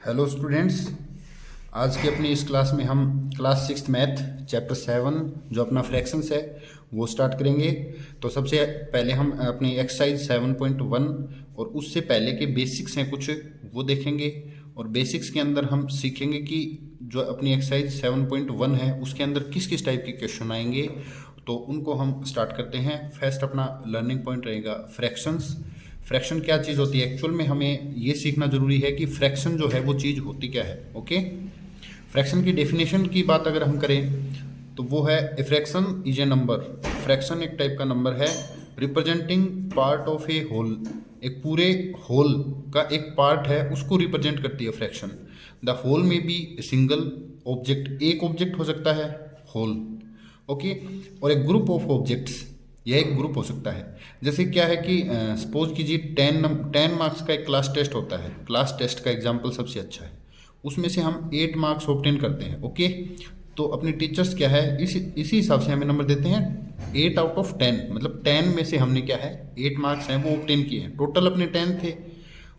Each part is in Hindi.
Hello students. आज की अपनी इस क्लास में हम क्लास 6 मैथ चैप्टर 7 जो अपना फ्रैक्शंस है वो स्टार्ट करेंगे। तो सबसे पहले हम अपनी एक्सरसाइज 7.1 और उससे पहले के बेसिक्स हैं कुछ वो देखेंगे। और बेसिक्स के अंदर हम सीखेंगे कि जो अपनी एक्सरसाइज 7.1 है उसके अंदर किस किस टाइप के क्वेश्चन आएंगे, तो उनको हम स्टार्ट करते हैं। फर्स्ट अपना लर्निंग पॉइंट रहेगा फ्रैक्शंस। फ्रैक्शन क्या चीज़ होती है, एक्चुअल में हमें ये सीखना जरूरी है कि फ्रैक्शन जो है वो चीज़ होती क्या है। ओके, फ्रैक्शन की डेफिनेशन की बात अगर हम करें तो वो है a fraction is a number. Fraction एक टाइप का नंबर है representing part of a whole. एक पूरे होल का एक पार्ट है उसको रिप्रेजेंट करती है फ्रैक्शन। द होल में बी सिंगल ऑब्जेक्ट, एक ऑब्जेक्ट हो सकता है होल। ओके, और एक ग्रुप ऑफ ऑब्जेक्ट्स, यह एक ग्रुप हो सकता है। जैसे क्या है कि सपोज कीजिए 10 मार्क्स का एक क्लास टेस्ट होता है। क्लास टेस्ट का एग्जाम्पल सबसे अच्छा है, उसमें से हम 8 मार्क्स ऑब्टेन करते हैं। ओके, तो अपने टीचर्स क्या है इसी हिसाब से हमें नंबर देते हैं 8 आउट ऑफ 10, मतलब 10 में से हमने क्या है 8 मार्क्स हैं वो ऑब्टेन किए हैं। टोटल अपने 10 थे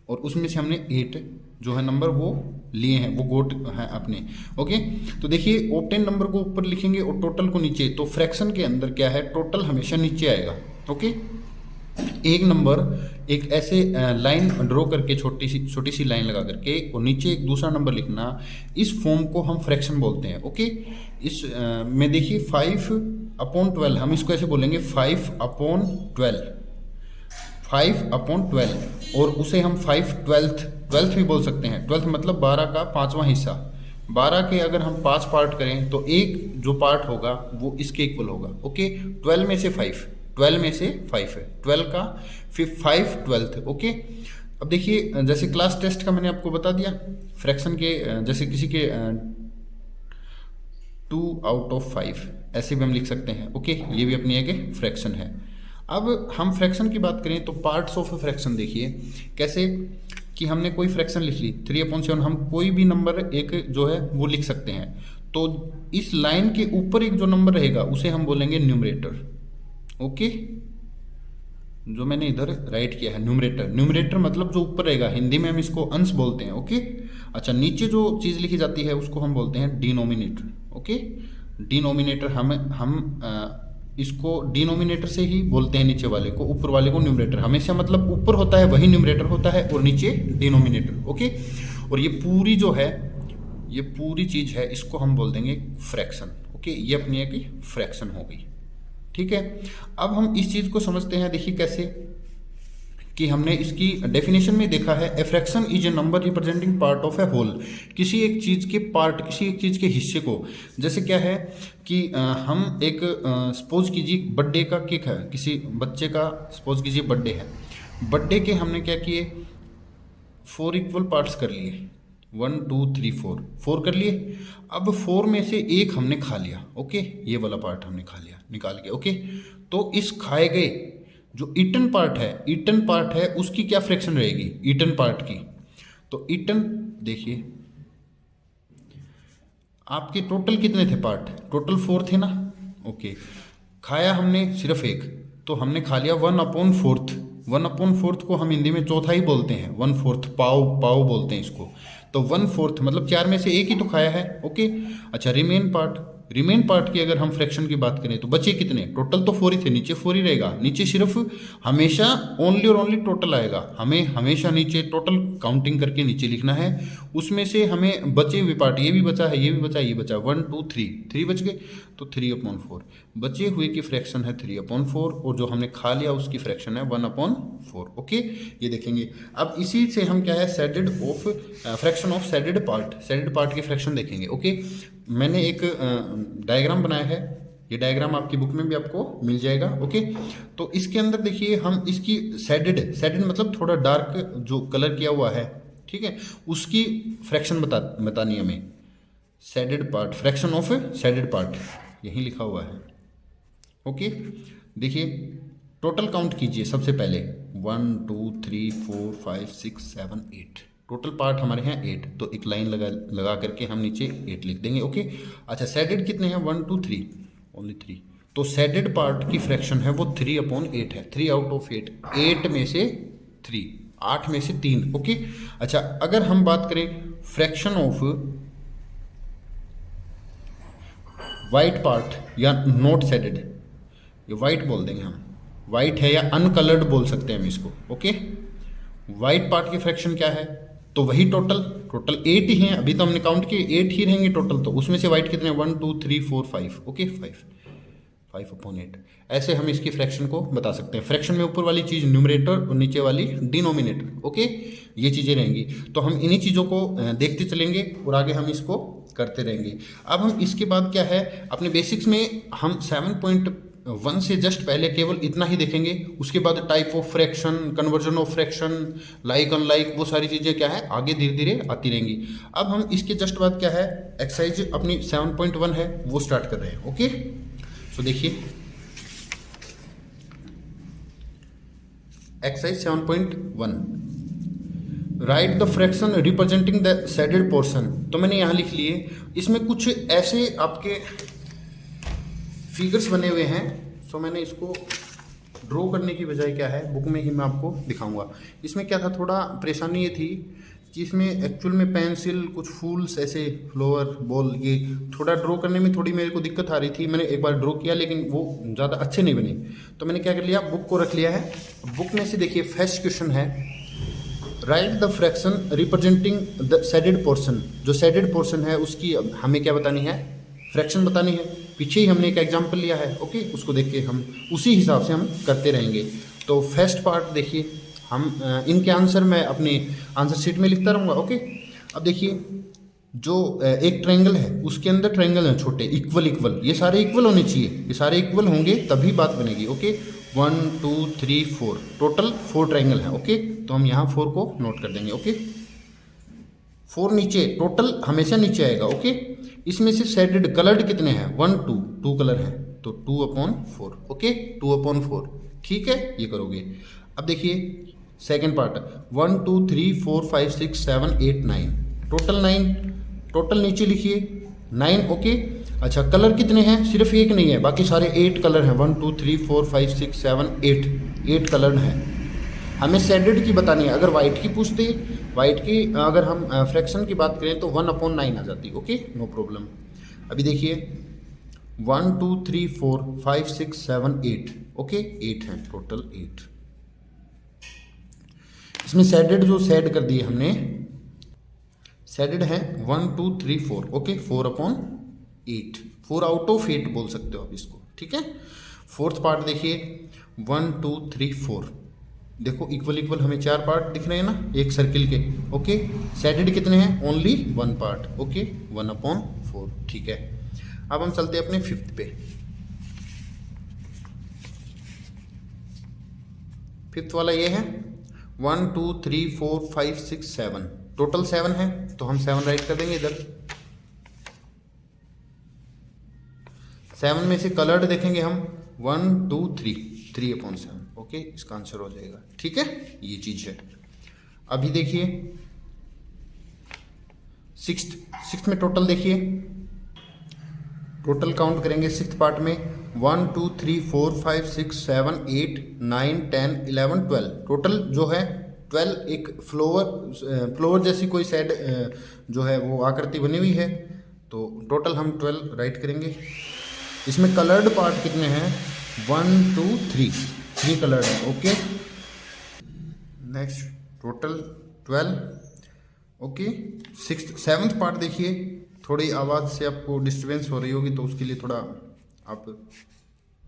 और उसमें से हमने 8 जो है नंबर वो लिए हैं, वो गोट हैं अपने। ओके, तो देखिए ऑब्टेन नंबर को ऊपर लिखेंगे और टोटल को नीचे। तो फ्रैक्शन के अंदर क्या है, टोटल हमेशा नीचे आएगा। ओके, एक नंबर एक ऐसे लाइन ड्रॉ करके छोटी सी लाइन लगा करके और नीचे एक दूसरा नंबर लिखना, इस फॉर्म को हम फ्रैक्शन बोलते हैं। ओके, इस में देखिए 5/12, हम इसको ऐसे बोलेंगे 5/12, 5/12, और उसे हम 5/12 भी बोल सकते हैं। 12 मतलब 12 का 5वां हिस्सा। 12 के अगर हम 5 पार्ट करें तो एक जो पार्ट होगा वो इसके इक्वल होगा। ओके, 12 में से 5, 12 में से 5 है, 12 का फिर 5/12। ओके, अब देखिए जैसे क्लास टेस्ट का मैंने आपको बता दिया, फ्रैक्शन के जैसे किसी के 2/5 ऐसे भी हम लिख सकते हैं। ओके, ये भी अपनी एक फ्रैक्शन है। अब हम फ्रैक्शन की बात करें तो पार्ट्स ऑफ फ्रैक्शन देखिए कैसे कि हमने कोई फ्रैक्शन लिख ली 3/7, हम कोई भी नंबर एक जो है वो लिख सकते हैं। तो इस लाइन के ऊपर एक जो नंबर रहेगा उसे हम बोलेंगे न्यूमरेटर। ओके, जो मैंने इधर राइट किया है न्यूमरेटर। न्यूमरेटर मतलब जो ऊपर रहेगा, हिंदी में हम इसको अंश बोलते हैं। ओके, अच्छा, नीचे जो चीज़ लिखी जाती है उसको हम बोलते हैं डिनोमिनेटर। ओके, डिनोमिनेटर हम इसको डिनोमिनेटर से ही बोलते हैं नीचे वाले को, ऊपर वाले को न्यूमरेटर। हमेशा मतलब ऊपर होता है वही न्यूमरेटर होता है और नीचे डिनोमिनेटर। ओके, और ये पूरी जो है ये पूरी चीज़ है इसको हम बोल देंगे फ्रैक्शन। ओके, ये अपनी एक फ्रैक्शन हो गई। ठीक है, अब हम इस चीज़ को समझते हैं। देखिए कैसे कि हमने इसकी डेफिनेशन में देखा है a fraction is a number representing part of a whole. किसी एक चीज़ के पार्ट, किसी एक चीज़ के हिस्से को, जैसे क्या है कि हम एक सपोज कीजिए बर्थडे का केक है, किसी बच्चे का सपोज कीजिए बर्थडे है। बर्थडे के हमने क्या किए 4 इक्वल पार्ट्स कर लिए, 1 2 3 4 कर लिए। अब 4 में से एक हमने खा लिया। ओके, ये वाला पार्ट हमने खा लिया निकाल के। ओके, तो इस खाए गए जो ईटन पार्ट है उसकी क्या फ्रैक्शन रहेगी ईटन पार्ट की। तो ईटन देखिए आपके टोटल कितने थे पार्ट, टोटल 4 थे ना। ओके, खाया हमने सिर्फ एक, तो हमने खा लिया 1/4। 1/4 को हम हिंदी में चौथा ही बोलते हैं, 1/4 पाव बोलते हैं इसको। तो 1/4 मतलब 4 में से एक ही तो खाया है। ओके, अच्छा, रिमेन पार्ट की अगर हम फ्रैक्शन की बात करें तो बचे कितने, टोटल तो 4 ही थे, नीचे 4 ही रहेगा। नीचे सिर्फ हमेशा ओनली और ओनली टोटल आएगा, हमें हमेशा नीचे टोटल काउंटिंग करके नीचे लिखना है। उसमें से हमें बचे हुए पार्ट, ये भी बचा है, ये भी बचा है, ये बचा 1 2 3 बच गए, तो 3/4 बचे हुए की फ्रैक्शन है 3/4, और जो हमने खा लिया उसकी फ्रैक्शन है 1/4। ओके, ये देखेंगे। अब इसी से हम क्या है shaded of fraction of shaded part की फ्रैक्शन देखेंगे। ओके, मैंने एक डायग्राम बनाया है, ये डायग्राम आपकी बुक में भी आपको मिल जाएगा। ओके, तो इसके अंदर देखिए हम इसकी सेडेड मतलब थोड़ा डार्क जो कलर किया हुआ है, ठीक है, उसकी फ्रैक्शन बतानी है हमें। Shaded part, fraction of shaded part यहीं लिखा हुआ है। ओके, देखिए टोटल काउंट कीजिए सबसे पहले 1 2 3 4 5 6 7 8, टोटल पार्ट हमारे हैं 8, तो एक लाइन लगा करके हम नीचे 8 लिख देंगे। ओके, अच्छा, सेडेड कितने हैं 1 2 3, ओनली 3, तो सेडेड पार्ट की फ्रैक्शन है वो 3/8 है, 3/8, 8 में से 3 8 में से 3। ओके, अच्छा अगर हम बात करें फ्रैक्शन ऑफ वाइट पार्ट या नॉट शेडेड, ये वाइट बोल देंगे हम, वाइट है या अनकलर्ड बोल सकते हैं हम इसको। ओके, वाइट पार्ट की फ्रैक्शन क्या है, तो वही टोटल 8 ही हैं, अभी तो हमने काउंट किए 8 ही रहेंगे टोटल, तो उसमें से वाइट कितने 1 2 3 4 5। ओके, 5/8 ऐसे हम इसकी फ्रैक्शन को बता सकते हैं। फ्रैक्शन में ऊपर वाली चीज़ न्यूमरेटर और नीचे वाली डिनोमिनेटर। ओके, ये चीज़ें रहेंगी, तो हम इन्हीं चीज़ों को देखते चलेंगे और आगे हम इसको करते रहेंगे। अब हम इसके बाद क्या है, अपने बेसिक्स में हम 7.1 से जस्ट पहले केवल इतना ही देखेंगे, उसके बाद type of fraction, conversion of fraction, like unlike, वो सारी चीज़ें क्या है आगे धीरे धीरे आती रहेंगी। अब हम इसके जस्ट बाद क्या है, एक्सरसाइज अपनी 7.1 है वो स्टार्ट कर रहे हैं। ओके, तो देखिए exercise 7.1, right the fraction representing the shaded portion. तो मैंने यहाँ लिख लिए, इसमें कुछ ऐसे आपके फिगर्स बने हुए हैं, सो मैंने इसको ड्रॉ करने की बजाय क्या है बुक में ही मैं आपको दिखाऊंगा। इसमें क्या था, थोड़ा परेशानी ये थी कि इसमें एक्चुअल में पेंसिल, कुछ फूल्स ऐसे फ्लावर बॉल, ये थोड़ा ड्रॉ करने में थोड़ी मेरे को दिक्कत आ रही थी। मैंने एक बार ड्रॉ किया लेकिन वो ज़्यादा अच्छे नहीं बने, तो मैंने क्या कर लिया, बुक को रख लिया है। बुक में से देखिए फर्स्ट क्वेश्चन है, right the fraction representing the shaded portion. जो शेडेड पोर्शन है उसकी हमें क्या बतानी है, फ्रैक्शन बतानी है। पीछे ही हमने एक एग्जाम्पल लिया है। ओके, उसको देख के हम उसी हिसाब से हम करते रहेंगे। तो फर्स्ट पार्ट देखिए, हम इनके आंसर मैं अपनी आंसर शीट में लिखता रहूँगा। ओके, अब देखिए जो एक ट्रायंगल है उसके अंदर ट्रायंगल हैं छोटे इक्वल, ये सारे इक्वल होने चाहिए, ये सारे इक्वल होंगे तभी बात बनेगी। ओके, 1 2 3 4 टोटल 4 ट्रायंगल हैं। ओके, तो हम यहाँ 4 को नोट कर देंगे। ओके, 4 नीचे, टोटल हमेशा नीचे आएगा। ओके, इसमें से शेडेड कलर्ड कितने हैं, 1 2 कलर हैं, तो 2/4। ओके, 2/4, ठीक है, ये करोगे। अब देखिए सेकेंड पार्ट, 1 2 3 4 5 6 7 8 9, टोटल 9, टोटल नीचे लिखिए 9। ओके, अच्छा कलर कितने हैं, सिर्फ एक नहीं है, बाकी सारे 8 कलर हैं, 1 2 3 4 5 6 7 8 कलर हैं। हमें शेडेड की बतानी है। अगर वाइट की पूछते, वाइट की अगर हम फ्रैक्शन की बात करें तो 1/9 आ जाती। Okay, no problem. अभी देखिए 1 2 3 4 5 6 7 8। ओके, 8 हैं टोटल, 8। इसमें शेडेड जो शेड कर दिए हमने, शेडेड है 1 2 3 4। ओके, 4/8, 4 आउट ऑफ 8 बोल सकते हो आप इसको, ठीक है। फोर्थ पार्ट देखिए 1 2 3 4, देखो इक्वल हमें 4 पार्ट दिख रहे हैं ना एक सर्किल के। ओके, शेडेड कितने हैं, ओनली 1 पार्ट। ओके, 1/4, ठीक है। अब हम चलते हैं अपने फिफ्थ पे। फिफ्थ वाला ये है 1 2 3 4 5 6 7, टोटल 7 है, तो हम 7 राइट कर देंगे इधर। 7 में से कलर्ड देखेंगे हम 1 2 3/7। ओके, इसका आंसर हो जाएगा, ठीक है, ये चीज है। अभी देखिए सिक्स्थ में टोटल देखिए, टोटल काउंट करेंगे सिक्स्थ पार्ट में 1 2 3 4 5 6 7 8 9 10 11 12, टोटल जो है 12। एक फ्लोवर जैसी कोई साइड जो है वो आकृति बनी हुई है, तो टोटल हम 12 राइट करेंगे। इसमें कलर्ड पार्ट कितने हैं, 1 2 3 कलर्ड है। Okay, next total 12। Okay, seventh part देखिए, थोड़ी आवाज़ से आपको डिस्टर्बेंस हो रही होगी, तो उसके लिए थोड़ा आप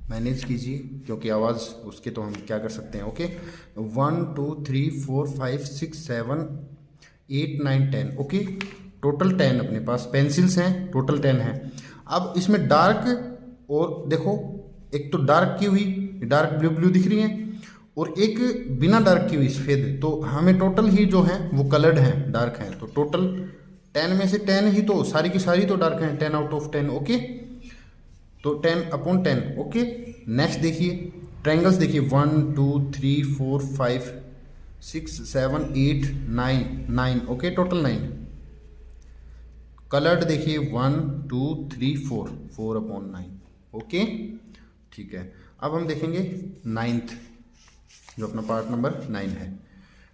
मैनेज कीजिए, क्योंकि आवाज़ उसके तो हम क्या कर सकते हैं। ओके, 1 2 3 4 5 6 7 8 9 10। ओके, टोटल 10 अपने पास पेंसिल्स हैं, टोटल 10 हैं। अब इसमें डार्क और देखो, एक तो डार्क की हुई, डार्क ब्लू दिख रही है, और एक बिना डार्क की हुई सफ़ेद, तो हमें टोटल ही जो है वो कलर्ड हैं, डार्क हैं, तो टोटल 10 में से 10 ही तो सारी की सारी तो डार्क हैं, 10 आउट ऑफ 10। ओके, तो 10/10। ओके, नेक्स्ट देखिए ट्रायंगल्स देखिए 1 2 3 4 5 6 7 8 9। Okay, total 9। कलर्ड देखिए 1 2 3 4/9। ओके, ठीक है। अब हम देखेंगे 9th, जो अपना पार्ट नंबर 9 है।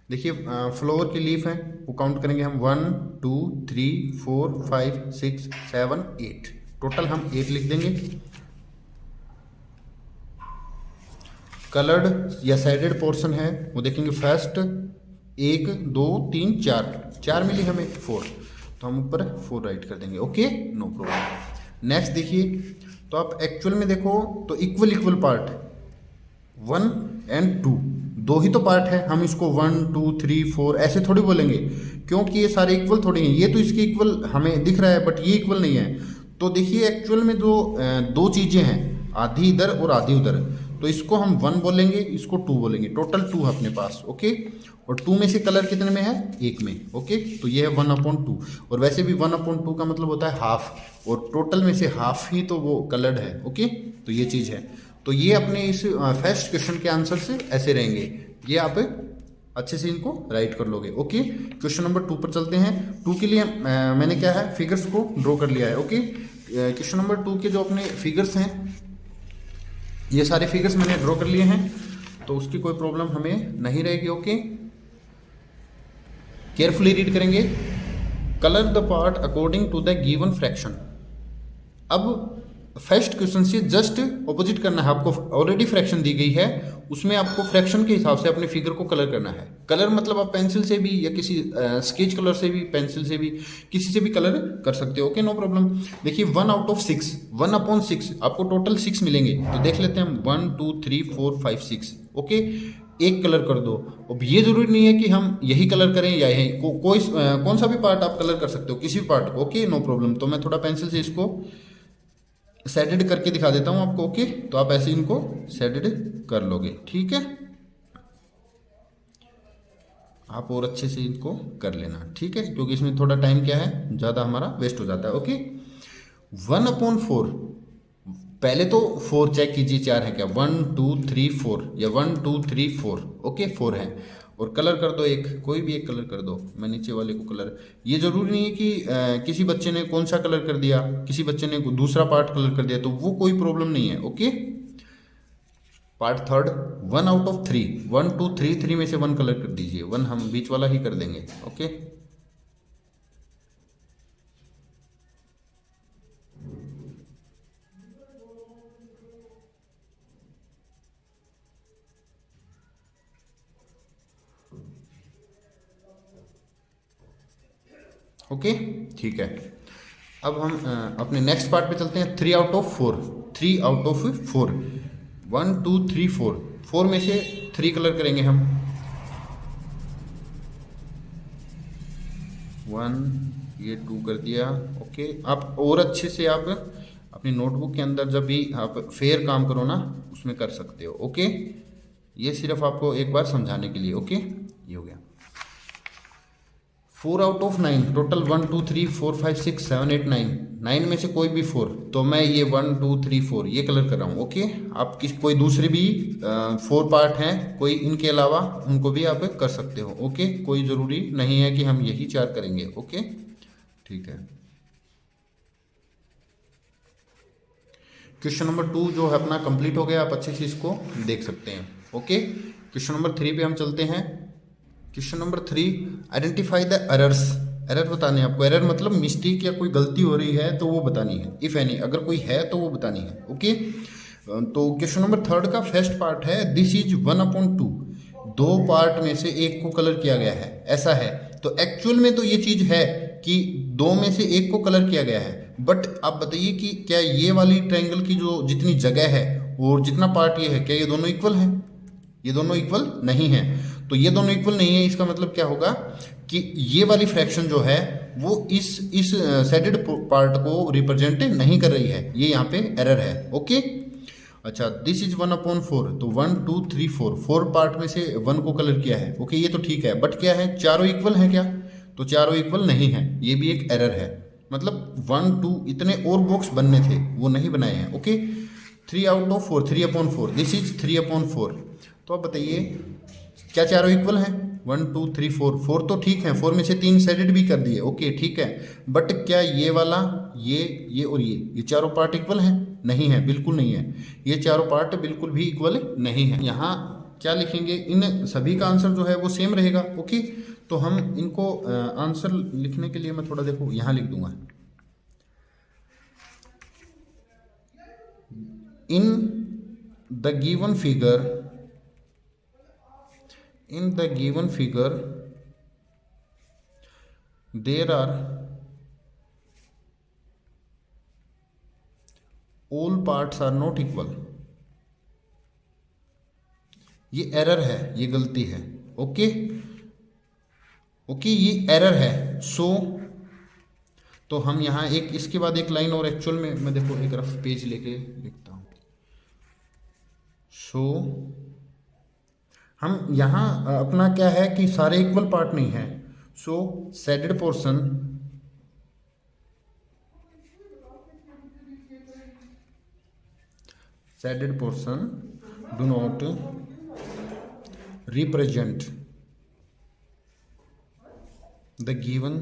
देखिए फ्लावर की लीफ है वो काउंट करेंगे हम 1 2 3 4 5 6 7 8, टोटल हम 8 लिख देंगे। कलर्ड या शेडेड पोर्शन है वो देखेंगे फर्स्ट 1 2 3 4 मिली हमें 4, तो हम ऊपर 4 राइट कर देंगे। Okay, no problem. नेक्स्ट देखिए, तो आप एक्चुअल में देखो तो इक्वल पार्ट 1 एंड 2, दो ही तो पार्ट है, हम इसको 1 2 3 4 ऐसे थोड़ी बोलेंगे, क्योंकि ये सारे इक्वल थोड़ी हैं। ये तो इसके इक्वल हमें दिख रहा है बट ये इक्वल नहीं है। तो देखिए एक्चुअल में जो दो चीज़ें हैं, आधी इधर और आधी उधर, तो इसको हम 1 बोलेंगे, इसको 2 बोलेंगे, टोटल 2 है अपने पास। ओके, और 2 में से कलर कितने में है, 1 में। ओके, तो ये है 1/2, और वैसे भी 1/2 का मतलब होता है हाफ, और टोटल में से हाफ ही तो वो कलर्ड है। ओके, तो ये चीज़ है। तो ये अपने इस फर्स्ट क्वेश्चन के आंसर से ऐसे रहेंगे, ये आप अच्छे से इनको राइट कर लोगे। ओके, क्वेश्चन नंबर 2 पर चलते हैं। 2 के लिए मैंने क्या है, फिगर्स को ड्रॉ कर लिया है। ओके, क्वेश्चन नंबर 2 के जो अपने फिगर्स हैं, ये सारे फिगर्स मैंने ड्रॉ कर लिए हैं, तो उसकी कोई प्रॉब्लम हमें नहीं रहेगी। ओके, केयरफुली रीड करेंगे। Colour the part according to the given fraction. अब फर्स्ट क्वेश्चन से जस्ट ऑपोजिट करना है आपको, ऑलरेडी फ्रैक्शन दी गई है, उसमें आपको फ्रैक्शन के हिसाब से अपने फिगर को कलर करना है। कलर मतलब आप पेंसिल से भी या किसी स्केच कलर से भी, पेंसिल से भी, किसी से भी कलर कर सकते हो। Okay, no problem. देखिए 1/6, 1/6 आपको टोटल 6 मिलेंगे, तो देख लेते हैं हम 1 2 3 4 5 6। ओके, एक कलर कर दो। अब ये जरूरी नहीं है कि हम यही कलर करें या यही कोई कौन सा भी पार्ट आप कलर कर सकते हो, किसी भी पार्ट को। Okay, no problem. तो मैं थोड़ा पेंसिल से इसको शेडेड करके दिखा देता हूं आपको। ओके, तो आप ऐसे इनको शेडेड कर लोगे। ठीक है, आप और अच्छे से इनको कर लेना। ठीक है, क्योंकि इसमें थोड़ा टाइम क्या है, ज़्यादा हमारा वेस्ट हो जाता है। ओके, 1/4, पहले तो 4 चेक कीजिए, 4 है क्या, 1 2 3 4 या 1 2 3 4। ओके, 4 है, और कलर कर दो एक, कोई भी एक कलर कर दो। मैं नीचे वाले को कलर, ये जरूरी नहीं है कि किसी बच्चे ने कौन सा कलर कर दिया, किसी बच्चे ने दूसरा पार्ट कलर कर दिया, तो वो कोई प्रॉब्लम नहीं है। ओके, पार्ट थर्ड 1/3, 1 2 3 3 में से 1 कलर कर दीजिए, 1 हम बीच वाला ही कर देंगे। ओके, ओके, ठीक है। अब हम अपने नेक्स्ट पार्ट पे चलते हैं। 3/4, 3/4, 1 2 3 4, 4 में से 3 कलर करेंगे हम। 1, ये 2 कर दिया। ओके, आप और अच्छे से आप अपनी नोटबुक के अंदर जब भी आप फेयर काम करो ना, उसमें कर सकते हो। ओके, ये सिर्फ आपको एक बार समझाने के लिए। ओके, ये हो गया। 4/9, टोटल 1 2 3 4 5 6 7 8 9, 9 में से कोई भी 4, तो मैं ये 1 2 3 4 ये कलर कर रहा हूँ। ओके, आप कोई दूसरे भी 4 पार्ट हैं कोई, इनके अलावा उनको भी आप कर सकते हो। ओके, कोई ज़रूरी नहीं है कि हम यही 4 करेंगे। ओके, ठीक है। क्वेश्चन नंबर 2 जो है अपना कंप्लीट हो गया, आप अच्छे से इसको देख सकते हैं। ओके, क्वेश्चन नंबर 3 पे हम चलते हैं। Question number 3, identify the errors. Error बताने हैं आपको, एरर मतलब मिस्टेक या कोई गलती हो रही है तो वो बतानी है, इफ एनी, अगर कोई है तो वो बतानी है। ओके, तो क्वेश्चन नंबर 3 का फर्स्ट पार्ट है, दिस इज 1/2, 2 पार्ट में से एक को कलर किया गया है, ऐसा है। तो एक्चुअल में तो ये चीज है कि 2 में से एक को कलर किया गया है, बट आप बताइए कि क्या ये वाली ट्रायंगल की जो जितनी जगह है और जितना पार्ट ये है, क्या ये दोनों इक्वल हैं? ये दोनों इक्वल नहीं है। तो ये दोनों इक्वल नहीं है, इसका मतलब क्या होगा कि ये वाली फ्रैक्शन जो है वो इस शेडेड पार्ट को रिप्रेजेंट नहीं कर रही है, ये यहाँ पे एरर है। ओके, अच्छा, दिस इज 1/4, तो 1 2 3 4 पार्ट में से 1 को कलर किया है। ओके, ये तो ठीक है, बट क्या है, चारों इक्वल हैं क्या? तो चारों इक्वल नहीं है, ये भी एक एरर है। मतलब 1 2 इतने और बॉक्स बनने थे, वो नहीं बनाए हैं। Okay, 3/4, 3/4, this is 3/4। तो आप बताइए क्या चारों इक्वल हैं? 1 2 3 4 तो ठीक है, 4 में से 3 शेडेड भी कर दिए। ओके, ठीक है, बट क्या ये वाला, ये और ये चारों पार्ट इक्वल हैं? नहीं है, बिल्कुल नहीं है, ये चारों पार्ट बिल्कुल भी इक्वल नहीं है। यहाँ क्या लिखेंगे, इन सभी का आंसर जो है वो सेम रहेगा। ओके, तो हम इनको आंसर लिखने के लिए मैं थोड़ा देखो यहाँ लिख दूंगा, in the given figure there are all parts are not equal. ये एरर है, ये गलती है। ओके ओके, ये एरर है। सो तो हम यहाँ एक इसके बाद एक लाइन और एक्चुअल में मैं देखो एक रफ पेज लेके लिखता हूँ। सो हम यहाँ अपना क्या है कि सारे इक्वल पार्ट नहीं है। So shaded portion do not represent the given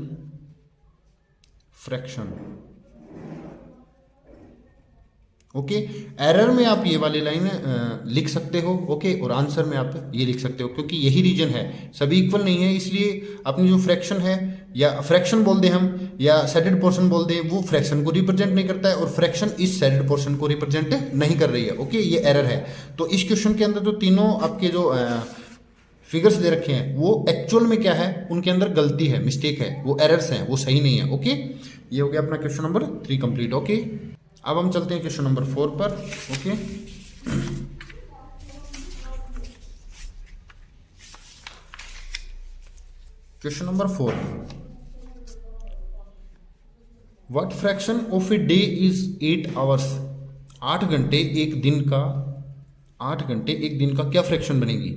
fraction। Okay, error में आप ये वाली लाइन लिख सकते हो। ओके, और आंसर में आप ये लिख सकते हो, क्योंकि यही रीजन है, सभी इक्वल नहीं है, इसलिए अपनी जो फ्रैक्शन है, या फ्रैक्शन बोल दें हम, या शेडेड पोर्शन बोल दें, वो फ्रैक्शन को रिप्रेजेंट नहीं करता है, और फ्रैक्शन इस शेडेड पोर्शन को रिप्रेजेंट नहीं कर रही है। ओके, ये एरर है। तो इस क्वेश्चन के अंदर जो तीनों आपके जो फिगर्स दे रखे हैं, वो एक्चुअल में क्या है, उनके अंदर गलती है, मिस्टेक है, वो एरर्स हैं, वो सही नहीं है। ओके, ये हो गया अपना क्वेश्चन नंबर 3 कंप्लीट। ओके, अब हम चलते हैं क्वेश्चन नंबर 4 पर। Okay, question number 4, what fraction of a day is 8 hours. 8 घंटे एक दिन का, 8 घंटे एक दिन का क्या फ्रैक्शन बनेगी?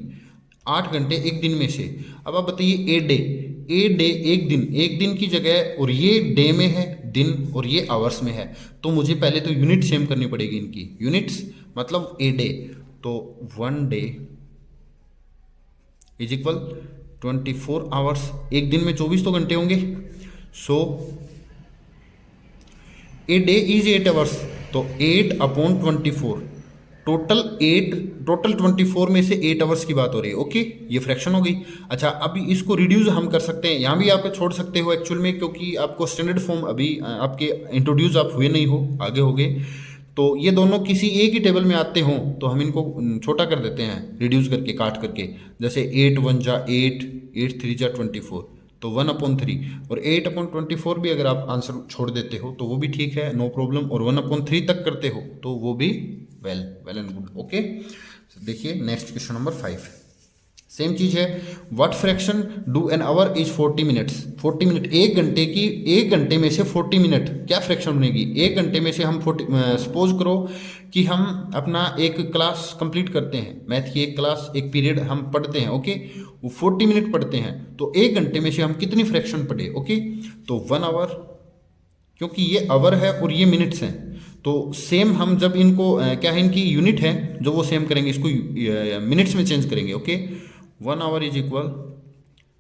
8 घंटे एक दिन में से। अब आप बताइए, ए डे एक दिन की जगह, और ये डे में है दिन, और ये आवर्स में है, तो मुझे पहले तो यूनिट सेम करनी पड़ेगी इनकी। यूनिट्स मतलब ए डे, तो 1 डे इज इक्वल 24 आवर्स। एक दिन में 24 तो घंटे होंगे। सो ए डे इज 8 आवर्स, तो 8/24, टोटल 24 में से 8 आवर्स की बात हो रही है। ओके, ये फ्रैक्शन हो गई। अच्छा, अभी इसको रिड्यूस हम कर सकते हैं, यहाँ भी आप छोड़ सकते हो एक्चुअल में, क्योंकि आपको स्टैंडर्ड फॉर्म अभी आपके इंट्रोड्यूस आप हुए नहीं हो, आगे हो गए। तो ये दोनों किसी एक ही टेबल में आते हों तो हम इनको छोटा कर देते हैं, रिड्यूस करके, काट करके। जैसे 8 1 जा 8, 8 3 जा 24, तो 1/3, और 8/24 भी अगर आप आंसर छोड़ देते हो तो वो भी ठीक है, नो प्रॉब्लम। और 1/3 तक करते हो तो वो भी वेल एंड गुड। ओके, देखिए नेक्स्ट क्वेश्चन नंबर 5, सेम चीज है। What fraction do an hour is 40 minutes. 40 minute, एक घंटे में से 40 मिनट क्या फ्रैक्शन बनेगी? एक घंटे में से हम 40, सपोज करो कि हम अपना एक क्लास कंप्लीट करते हैं, मैथ की एक क्लास, एक पीरियड हम पढ़ते हैं। ओके, वो 40 मिनट पढ़ते हैं, तो एक घंटे में से हम कितनी फ्रैक्शन पढ़े? ओके, तो 1 आवर, क्योंकि ये आवर है और ये मिनट्स हैं, तो सेम हम जब इनको क्या है, इनकी यूनिट है जो वो सेम करेंगे, इसको मिनट्स में चेंज करेंगे। Okay, 1 our is equal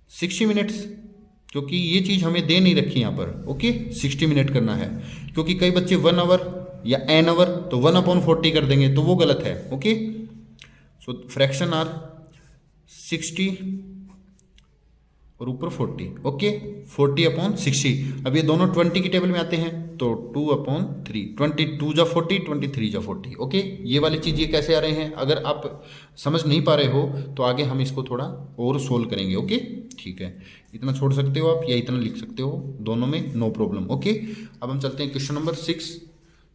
60 minutes, क्योंकि ये चीज़ हमें दे नहीं रखी यहाँ पर। ओके, 60 मिनट करना है, क्योंकि कई बच्चे 1 आवर या एन आवर, तो 1/40 कर देंगे, तो वो गलत है। ओके, सो फ्रैक्शन आर 60 और ऊपर 40। ओके, 40/60। अब ये दोनों 20 की टेबल में आते हैं, तो 2/3, 22 जा 40, 23 जा 40। ओके, ये वाली चीज़ ये कैसे आ रहे हैं, अगर आप समझ नहीं पा रहे हो तो आगे हम इसको थोड़ा और सोल्व करेंगे। ओके, ठीक है, इतना छोड़ सकते हो आप या इतना लिख सकते हो, दोनों में नो प्रॉब्लम। ओके, अब हम चलते हैं क्वेश्चन नंबर 6।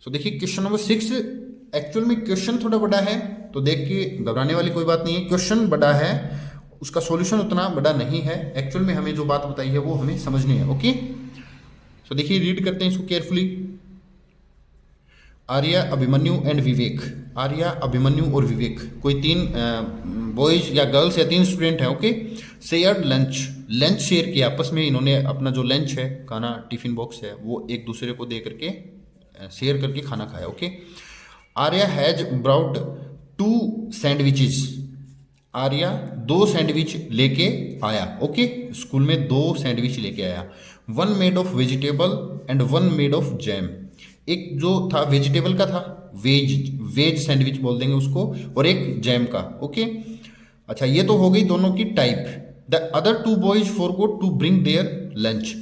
सो देखिए क्वेश्चन नंबर 6, एक्चुअल में क्वेश्चन थोड़ा बड़ा है, तो देख के घबराने वाली कोई बात नहीं है। क्वेश्चन बड़ा है, उसका सॉल्यूशन उतना बड़ा नहीं है। एक्चुअल में हमें जो बात बताई है वो हमें समझनी है। ओके, सो देखिए रीड करते हैं इसको केयरफुली। आर्या, अभिमन्यु एंड विवेक। आर्या, अभिमन्यु और विवेक, कोई 3 बॉयज या गर्ल्स या 3 स्टूडेंट हैं। ओके, शेयर्ड लंच शेयर किया आपस में, इन्होंने अपना जो लंच है, खाना, टिफिन बॉक्स है, वो एक दूसरे को दे करके शेयर करके खाना खाया। Okay, Arya has brought 2 sandwiches. Arya 2 sandwich लेके आया। ओके, स्कूल में 2 सैंडविच लेके आया। 1 made of vegetable and 1 made of jam. एक जो था वेजिटेबल का था, वेज सैंडविच बोल देंगे उसको, और एक जैम का। ओके, अच्छा, ये तो हो गई दोनों की type. The other two boys forgot to bring their lunch.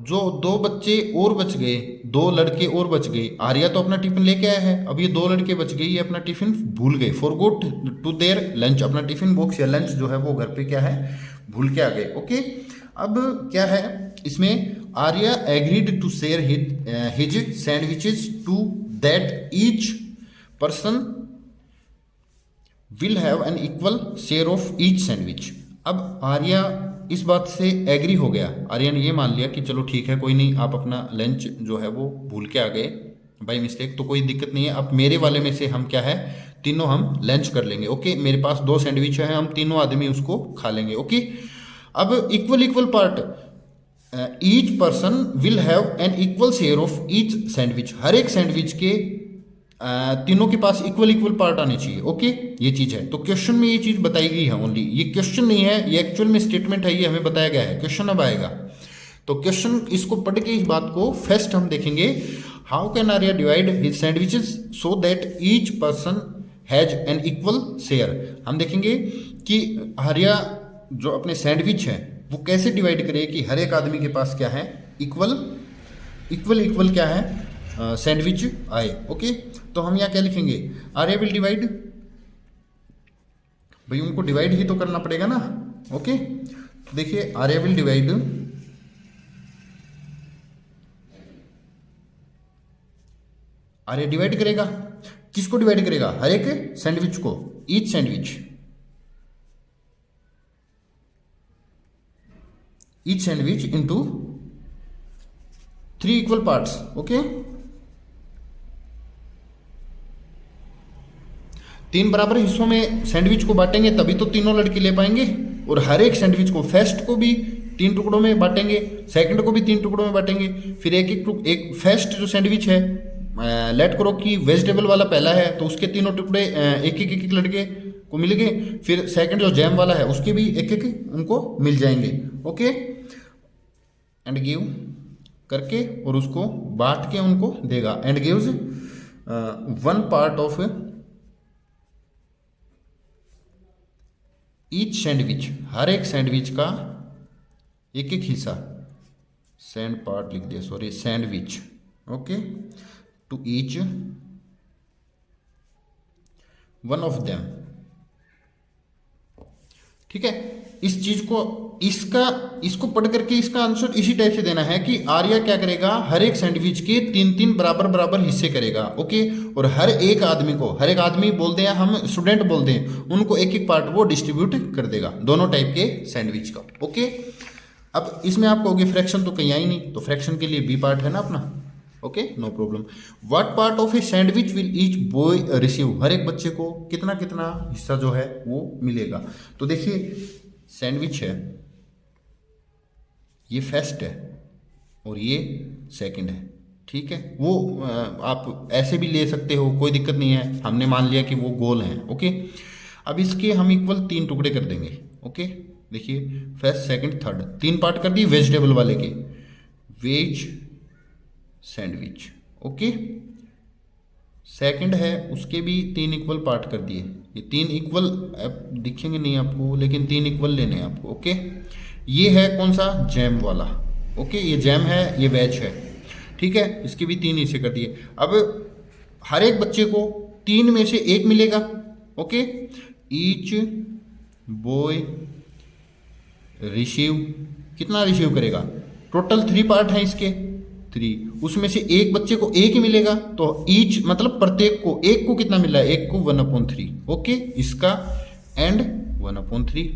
जो दो बच्चे और बच गए, दो लड़के और बच गए। आर्या तो अपना टिफिन लेके आया है, अब ये दो लड़के बच गए, ये अपना टिफिन भूल गए। फॉरगॉट टू देयर लंच, अपना टिफिन बॉक्स या लंच जो है वो घर पे क्या है, भूल के आ गए। ओके, अब क्या है इसमें, Arya agreed to share his sandwiches to that each person will have an equal share of each sandwich. अब आर्या इस बात से एग्री हो गया, आर्या ने ये मान लिया कि चलो ठीक है, कोई नहीं, आप अपना लंच जो है वो भूल के आ गए बाई मिस्टेक, तो कोई दिक्कत नहीं है। अब मेरे वाले में से हम क्या है, तीनों हम लंच कर लेंगे। ओके, मेरे पास 2 सैंडविच है, हम तीनों आदमी उसको खा लेंगे। ओके, अब equal equal part, each person will have an equal share of each sandwich. हर एक सैंडविच के तीनों के पास इक्वल इक्वल पार्ट आने चाहिए। ओके, ये चीज है। तो क्वेश्चन में ये चीज बताई गई है ओनली, ये क्वेश्चन नहीं है, ये एक्चुअल में स्टेटमेंट है, ये हमें बताया गया है। क्वेश्चन अब आएगा, तो क्वेश्चन इसको पढ़ के इस बात को फर्स्ट हम देखेंगे। How can Arya divide his sandwiches so that each person has an equal share. हम देखेंगे कि आर्या जो अपने सैंडविच है वो कैसे डिवाइड करे कि हर एक आदमी के पास क्या है, इक्वल इक्वल इक्वल क्या है, सैंडविच आए। ओके, तो हम यहाँ क्या लिखेंगे, आर्या विल डिवाइड, भाई उनको डिवाइड ही तो करना पड़ेगा ना। ओके, तो देखिए Arya will divide, Arya divide करेगा, किसको डिवाइड करेगा, हर एक सैंडविच को, each sandwich, each sandwich into 3 equal parts. Okay, 3 बराबर हिस्सों में सैंडविच को बांटेंगे तभी तो तीनों लड़के ले पाएंगे। और हर एक सैंडविच को, फर्स्ट को भी 3 टुकड़ों में बांटेंगे, सेकंड को भी 3 टुकड़ों में बांटेंगे, फिर एक फर्स्ट जो सैंडविच है, लेट करो कि वेजिटेबल वाला पहला है तो उसके तीनों टुकड़े एक लड़के को मिल गए, फिर सेकंड जो जैम वाला है उसके भी एक उनको मिल जाएंगे। ओके, एंड गिव करके और उसको बांट के उनको देगा, and gives 1 part of each sandwich, हर एक सैंडविच का एक हिस्सा, सैंड पार्ट लिख दिया, sorry sandwich. Okay, to each one of them. ठीक है, इस चीज को, इसको पढ़ करके इसका आंसर इसी टाइप से देना है कि आर्या क्या करेगा, हर एक सैंडविच के 3-3 बराबर बराबर हिस्से करेगा। ओके, और हर एक आदमी को, हर एक आदमी बोल दें या हम स्टूडेंट बोल दें, उनको एक एक पार्ट वो डिस्ट्रीब्यूट कर देगा, दोनों टाइप के सैंडविच का। ओके, अब इसमें आप कहोगे फ्रैक्शन तो कहीं आई नहीं, तो फ्रैक्शन के लिए बी पार्ट है ना अपना। Okay, no problem. What part of a sandwich will each boy receive, हर एक बच्चे को कितना कितना हिस्सा जो है वो मिलेगा। तो देखिए सैंडविच है, ये फर्स्ट है और ये सेकंड है। ठीक है, वो आप ऐसे भी ले सकते हो, कोई दिक्कत नहीं है, हमने मान लिया कि वो गोल हैं। ओके, अब इसके हम इक्वल 3 टुकड़े कर देंगे। ओके, देखिए फर्स्ट सेकंड थर्ड 3 पार्ट कर दिए वेजिटेबल वाले के, वेज सैंडविच। ओके, सेकंड है उसके भी 3 इक्वल पार्ट कर दिए, ये 3 इक्वल दिखेंगे नहीं आपको, लेकिन 3 इक्वल लेने हैं आपको। ओके, ये है कौन सा, जैम वाला। ओके, ये जैम है, ये वेज है। ठीक है, इसके भी 3 हिस्से कर दिए। अब हर एक बच्चे को 3 में से 1 मिलेगा। ओके, ईच बॉय रिसीव, कितना रिसीव करेगा, टोटल 3 पार्ट हैं इसके, 3, उसमें से एक बच्चे को 1 ही मिलेगा, तो ईच मतलब प्रत्येक को, एक को कितना मिल रहा है, एक को 1/3। ओके, इसका एंड 1/3,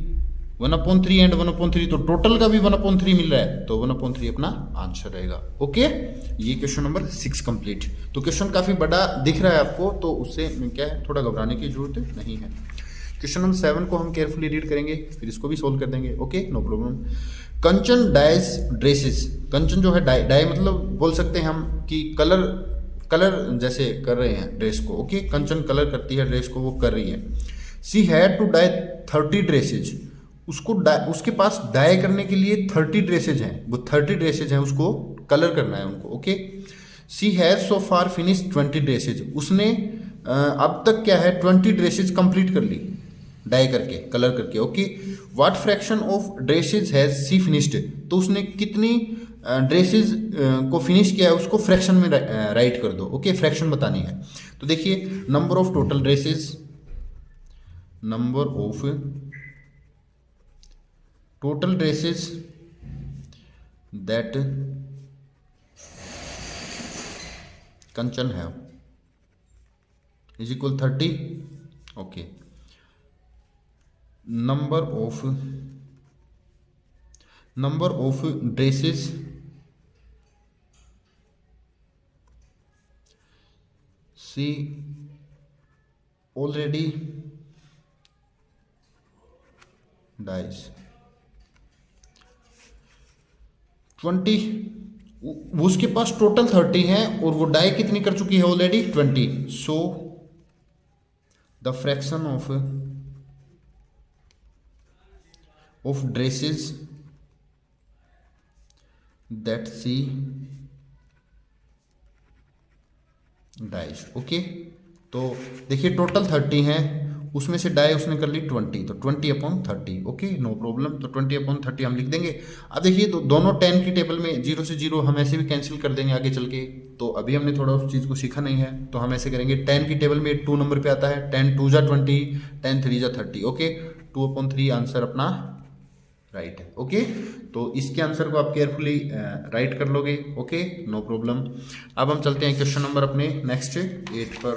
1/3 एंड 1/3, तो टोटल का भी 1/3 मिल रहा है, तो 1/3 अपना आंसर रहेगा। ओके, ये क्वेश्चन नंबर 6 कंप्लीट। तो क्वेश्चन काफी बड़ा दिख रहा है आपको, तो उससे क्या है, थोड़ा घबराने की जरूरत नहीं है। क्वेश्चन नंबर 7 को हम केयरफुली रीड करेंगे, फिर इसको भी सोल्व कर देंगे। Okay, no problem. Kanchan dyes dresses, Kanchan जो है डाई मतलब बोल सकते हैं हम कि कलर जैसे कर रहे हैं ड्रेस को। ओके, कंचन कलर करती है ड्रेस को, वो कर रही है। She had to dye 30 dresses, उसके पास डाई करने के लिए 30 ड्रेसेज हैं, वो 30 ड्रेसेज हैं, उसको कलर करना है उनको। Okay, she has so far finish 20 dresses, उसने अब तक क्या है 20 ड्रेसेज कंप्लीट कर ली। डाई करके, कलर करके। Okay, what fraction of dresses has she finished, तो उसने कितनी ड्रेसेस को फिनिश किया है उसको फ्रैक्शन में राइट कर दो। ओके, फ्रैक्शन बतानी है। तो देखिए, number of total dresses, number of total dresses that Kanchan have is equal 30। Okay, number of dresses she already dyes 20। उसके पास टोटल 30 है और वो डाई कितनी कर चुकी है already 20। So the fraction of dresses that she dyes। Okay, तो देखिए टोटल 30 है, उसमें से डाई उसने कर ली 20, तो 20/30। Okay, no problem. तो 20/30 हम लिख देंगे। अब देखिए, तो दोनों 10 की टेबल में 0 से 0 हम ऐसे भी कैंसिल कर देंगे आगे चल के। तो अभी हमने थोड़ा उस चीज़ को सीखा नहीं है, तो हम ऐसे करेंगे। 10 की टेबल में 2 नंबर पे आता है, 10 2 जा 20, 10 3 जा 30। ओके, 2/3 आंसर अपना राइट है। ओके, तो इसके आंसर को आप केयरफुली राइट कर लोगे। Okay, no problem. अब हम चलते हैं क्वेश्चन नंबर अपने नेक्स्ट 8 पर।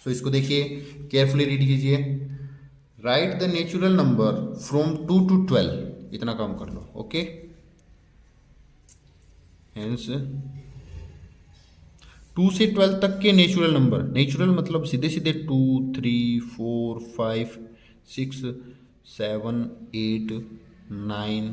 सो इसको देखिए, केयरफुली रीड कीजिए। Right the natural number from 2 to 12, इतना काम कर लो। ओके, हेंस 2 से 12 तक के नेचुरल नंबर, नेचुरल मतलब सीधे सीधे 2 3 4 5 6 7 8 9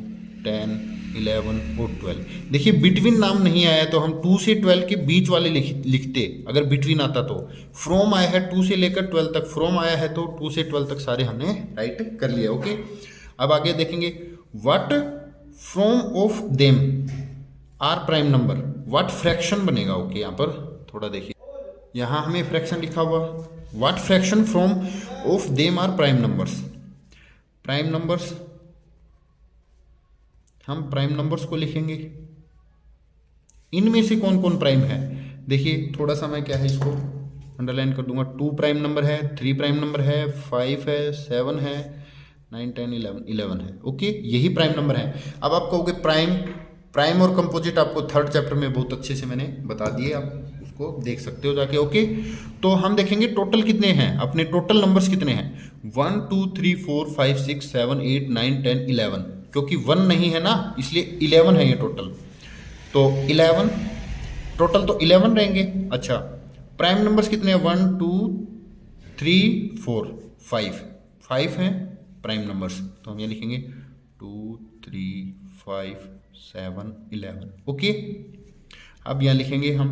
10 11 और 12। देखिए, बिटवीन नाम नहीं आया तो हम 2 से 12 के बीच वाले लिखते। अगर बिटवीन आता तो, फ्रॉम आया है 2 से लेकर 12 तक, फ्रॉम आया है तो 2 से 12 तक सारे हमने राइट कर लिया। ओके, अब आगे देखेंगे। What from of them are prime number, what fraction बनेगा। ओके, यहाँ पर थोड़ा देखिए, यहाँ हमें फ्रैक्शन लिखा हुआ। What fraction from of them are prime numbers. Prime numbers, हम प्राइम नंबर्स को लिखेंगे। इनमें से कौन कौन प्राइम है, देखिए थोड़ा सा मैं क्या है इसको अंडरलाइन कर दूंगा। 2 प्राइम नंबर है, 3 प्राइम नंबर है, 5 है, 7 है, 9 10 11 है। ओके, यही प्राइम नंबर है। अब आप कहोगे प्राइम और कंपोजिट आपको 3rd चैप्टर में बहुत अच्छे से मैंने बता दिए, आप उसको देख सकते हो जाके। ओके, तो हम देखेंगे टोटल कितने हैं, अपने टोटल नंबर्स कितने हैं। 1 2 3 4 5 6 7 8 9 10 11, क्योंकि 1 नहीं है ना, इसलिए 11 है ये टोटल। तो 11 टोटल, तो 11 रहेंगे। अच्छा, प्राइम नंबर्स कितने हैं, 1 2 3 4 5 हैं प्राइम नंबर्स। तो हम ये लिखेंगे 2 3 5 7 11। ओके, अब यहाँ लिखेंगे हम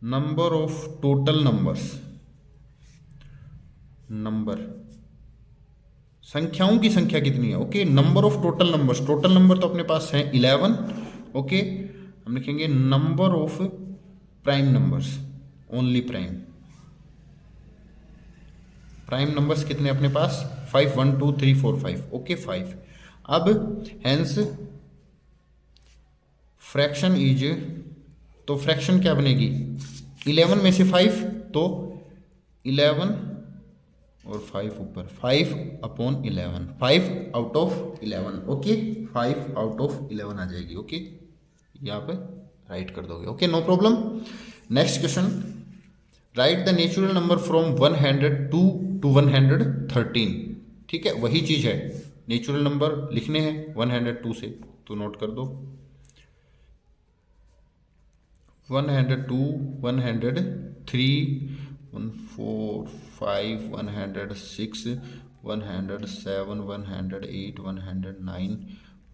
number of total numbers, number संख्याओं की संख्या कितनी है। Okay, number of total numbers, total number तो अपने पास है 11। ओके, हम लिखेंगे number of prime numbers, only prime numbers कितने अपने पास 5 1 2 3 4 5। ओके, 5। अब हेंस फ्रैक्शन इज, तो फ्रैक्शन क्या बनेगी, 11 में से 5, तो 11 और 5 ऊपर, 5/11, 5 out of 11। Okay, 5 out of 11 आ जाएगी। ओके, यहाँ पे राइट कर दोगे। Okay, no problem. Next question, write the natural number from 102 to 113। ठीक है, वही चीज़ है, नेचुरल नंबर लिखने हैं 102 से, तो नोट कर दो 102 103 104 5 106 107 108 109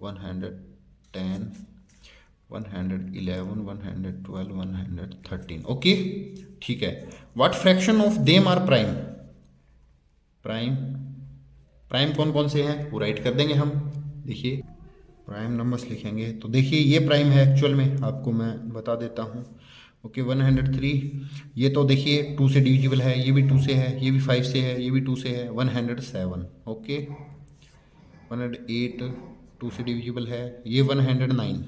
110 111 112 113। ओके, ठीक है। What fraction of them are prime, prime कौन कौन से हैं वो राइट कर देंगे हम। देखिए, प्राइम नंबर्स लिखेंगे तो देखिए ये प्राइम है, एक्चुअल में आपको मैं बता देता हूँ। ओके 103। ये तो देखिए 2 से डिविजिबल है, ये भी 2 से है, ये भी 5 से है, ये भी 2 से है, 107। ओके 108 2 से डिविजिबल है, ये 109।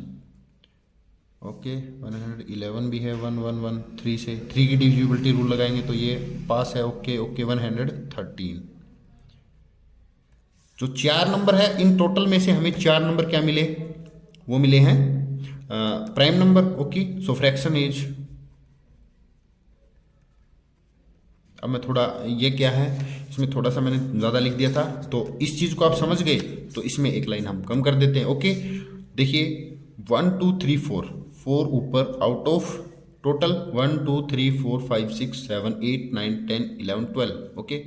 ओके 111 भी है, 1113 से 3 की डिविजिबिलिटी रूल लगाएंगे तो ये पास है। Okay okay 113। जो 4 नंबर है इन टोटल में से हमें 4 नंबर क्या मिले, वो मिले हैं prime number. Okay so fraction is, अब मैं थोड़ा, ये क्या है, इसमें थोड़ा सा मैंने ज़्यादा लिख दिया था, तो इस चीज़ को आप समझ गए तो इसमें एक लाइन हम कम कर देते हैं। ओके देखिए 1 2 3 4 4 ऊपर आउट ऑफ टोटल 1 2 3 4 5 6 7 8 9 10 11 12। ओके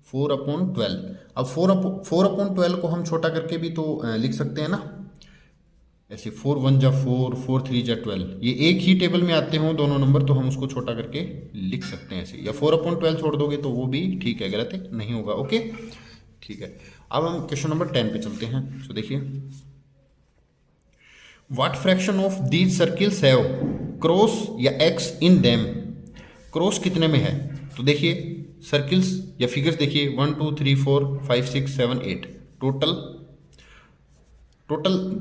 4/12। अब 4/12 को हम छोटा करके भी तो लिख सकते हैं ना, ऐसे 4 1 जा 4 4 3 जा 12, ये एक ही टेबल में आते हों दोनों नंबर तो हम उसको छोटा करके लिख सकते हैं ऐसे, या 4/12 छोड़ दोगे तो वो भी ठीक है, गलत है नहीं होगा। ओके ठीक है, अब हम क्वेश्चन नंबर 10 पे चलते हैं। सो देखिए what fraction of these circles have cross या एक्स इन देम, क्रॉस कितने में है, तो देखिए सर्किल्स या फिगर्स देखिए 1 2 3 4 5 6 7 8 टोटल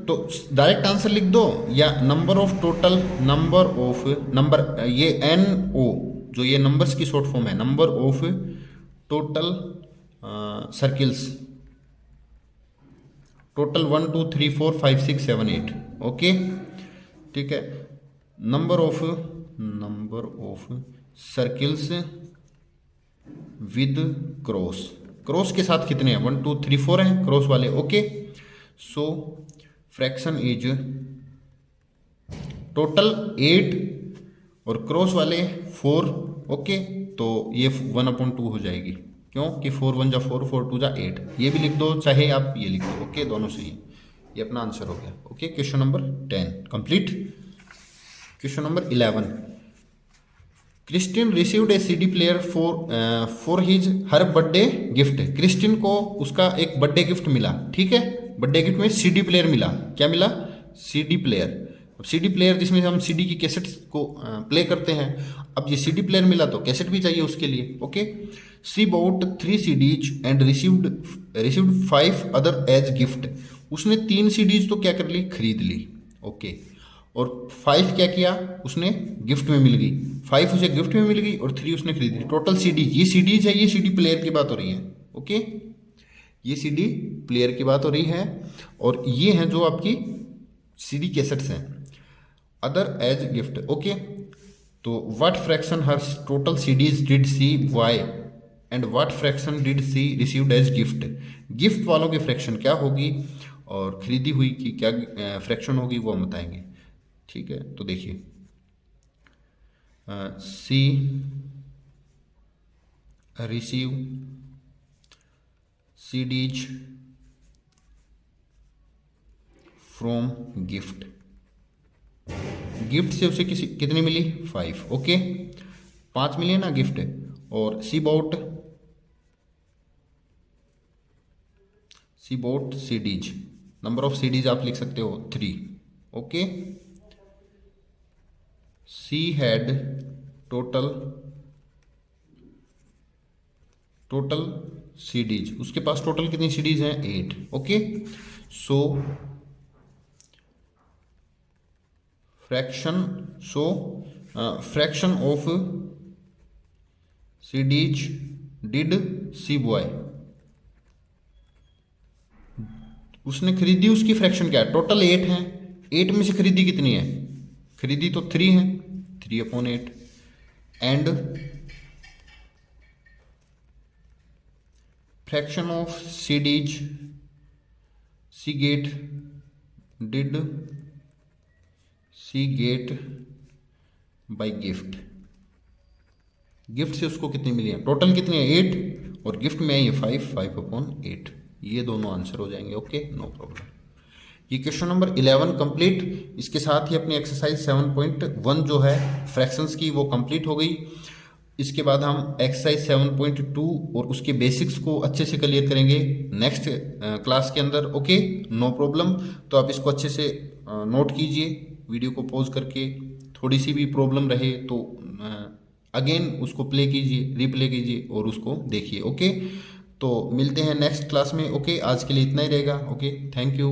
तो डायरेक्ट आंसर लिख दो, या number of total number of number, ये एन ओ जो ये नंबर्स की शॉर्ट फॉर्म है, number of total circles, total 1 2 3 4 5 6 7 8। Okay ठीक है, number of circles with cross, cross के साथ कितने हैं 1 2 3 4 हैं क्रॉस वाले। Okay so fraction is total 8 और क्रॉस वाले 4। ओके तो ये 1/2 हो जाएगी, क्यों कि 4 1 जा 4 4 2 जा 8, ये भी लिख दो चाहे आप ये लिख दो। ओके दोनों सही है, ये अपना आंसर हो गया। Okay question number 10 complete. Question number 11, Christian received A CD player for his her birthday gift, Christian को उसका एक बर्थडे गिफ्ट मिला, ठीक है, बर्थडे गिफ्ट में सीडी प्लेयर मिला, क्या मिला सीडी प्लेयर। अब सीडी प्लेयर जिसमें हम सीडी की कैसेट्स को प्ले करते हैं, अब ये सीडी प्लेयर मिला तो कैसेट भी चाहिए उसके लिए। Okay she bought 3 CDs and received 5 other as gift, उसने 3 CDs तो क्या कर ली खरीद ली। ओके और 5 क्या किया उसने गिफ्ट में मिल गई, 5 उसे गिफ्ट में मिल गई और 3 उसने खरीद ली, टोटल सीडी, ये सीडीज है, ये सीडी प्लेयर की बात हो रही है। ओके ये सीडी प्लेयर की बात हो रही है और ये हैं जो आपकी सीडी कैसेट्स हैं अदर एज गिफ्ट। ओके तो what fraction her total CDs did she buy and what fraction did she received as gift, gift वालों की फ्रैक्शन क्या होगी और खरीदी हुई की क्या फ्रैक्शन होगी वो हम बताएंगे। ठीक है तो देखिए she receive CDs from gift, gift से उसे कितनी मिली 5। ओके 5 मिली ना गिफ्ट, और she bought CDs, number of CDs आप लिख सकते हो 3। Okay she had total CDs, उसके पास टोटल कितनी CDs हैं 8। Okay so fraction of CDs did she buy, उसने खरीदी उसकी फ्रैक्शन क्या है, टोटल 8 हैं, 8 में से खरीदी कितनी है, खरीदी तो 3 है, 3/8 and fraction of CDs she get by gift, gift से उसको कितनी मिली है, टोटल कितनी है 8 और गिफ्ट में है ये 5/8, ये दोनों आंसर हो जाएंगे। Okay no problem. ये क्वेश्चन नंबर 11 कंप्लीट, इसके साथ ही अपनी एक्सरसाइज 7.1 जो है फ्रैक्शंस की वो कंप्लीट हो गई। इसके बाद हम एक्सरसाइज 7.2 और उसके बेसिक्स को अच्छे से क्लियर करेंगे नेक्स्ट क्लास के अंदर। ओके नो प्रॉब्लम, तो आप इसको अच्छे से नोट कीजिए वीडियो को पॉज करके, थोड़ी सी भी प्रॉब्लम रहे तो अगेन उसको प्ले कीजिए, रिप्ले कीजिए और उसको देखिए। ओके, तो मिलते हैं नेक्स्ट क्लास में। ओके, आज के लिए इतना ही रहेगा। Okay, thank you.